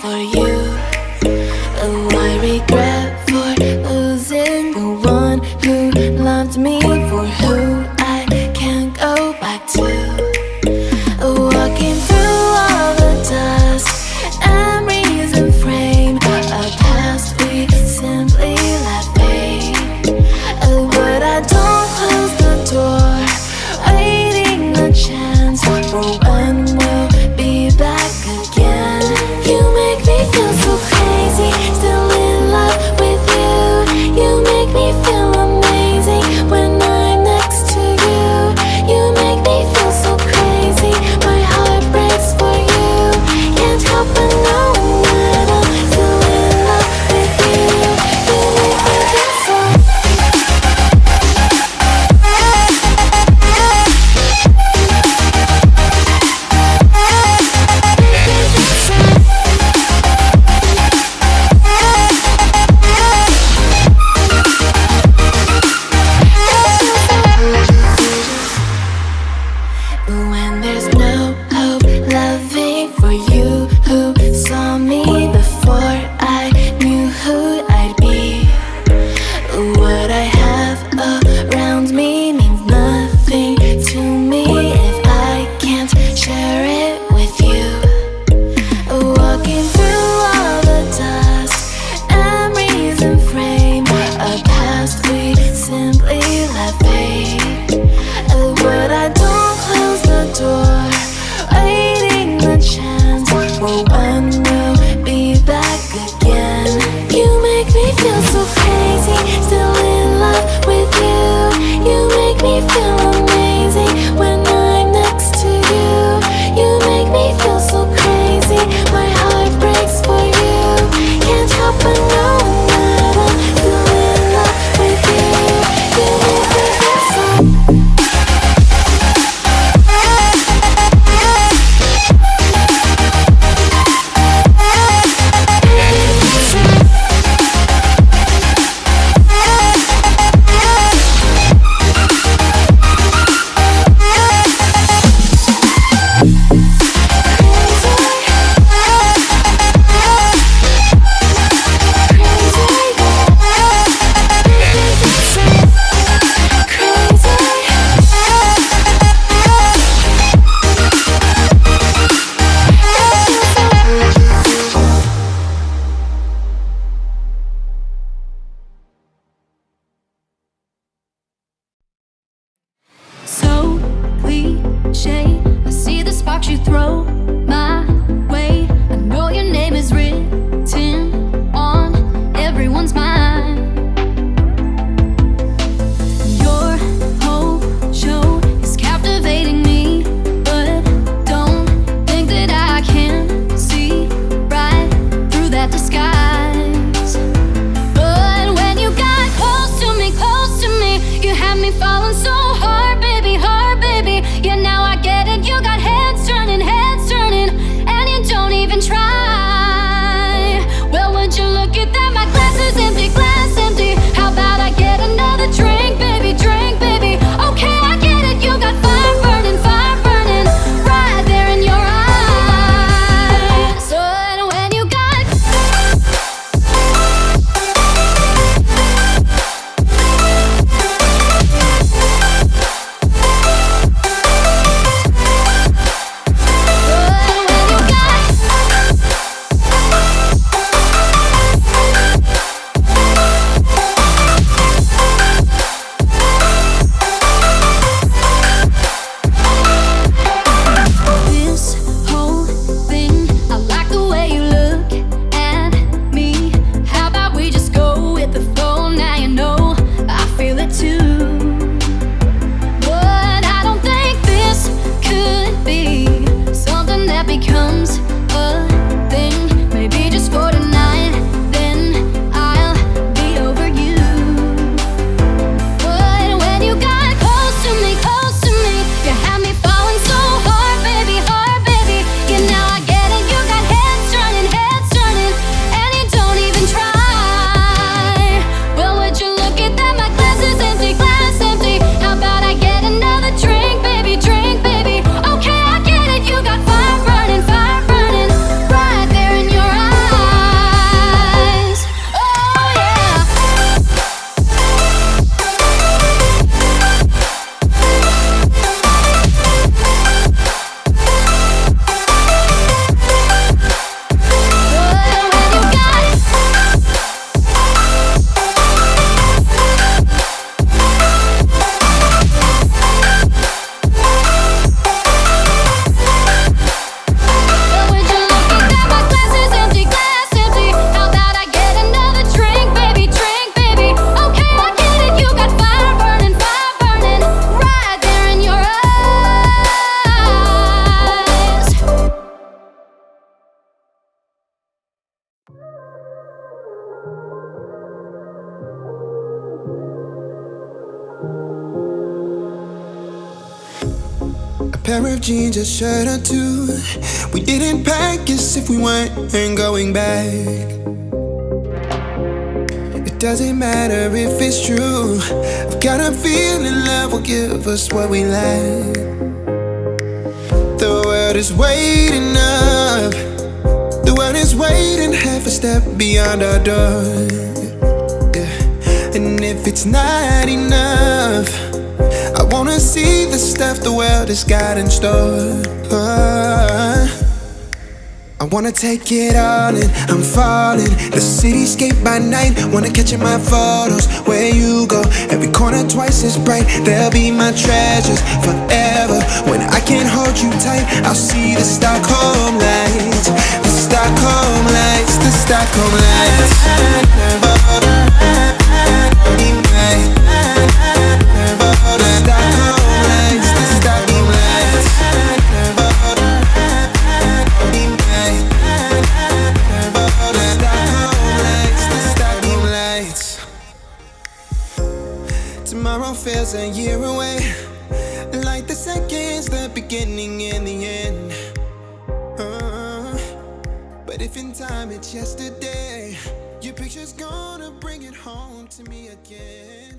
for you. Oh, I regret for losing the one who loved me, for who I can't go back to. Walking through all the dust, memories and frame, a past we simply let fade. Oh, but I don't close the door, waiting a chance for when we'll be back again. You make me feel so crazy, still in love with you. You make me feel amazing when I'm next to you. You make me feel so crazy, my heart breaks for you. Can't help but knowing that I'm still in love with you. You make me feel so. When there's no hope, loving for you who saw me before I knew who I'd be. What I have around me means nothing to me if I can't share it with you. Walking through all the dust, memories and frame, a past we simply let fade. But I don't close the door, waiting the chance for when we'll be back again. You make me feel so crazy, still in love with you. You make me feel amazing when I'm next to you. You make me feel so crazy, my heart breaks for you. Can't help but knowing that I'm still in love with you. You make me feel so. pair of jeans, a shirt or two. We didn't pack as if we weren't going back. It doesn't matter if it's true. I've got a feeling love will give us what we lack. The world is waiting up. The world is waiting half a step beyond our door. Yeah. And if it's not enough, I wanna see the stuff the world has got in store. I wanna take it all in, I'm falling. The cityscape by night, wanna catch in my photos. Where you go, every corner twice as bright. They'll be my treasures forever. When I can't hold you tight, I'll see the Stockholm lights. The Stockholm lights, the Stockholm lights. Tomorrow feels a year away, like the seconds, the beginning and the end. But if in time it's yesterday, your picture's gonna bring it home to me again.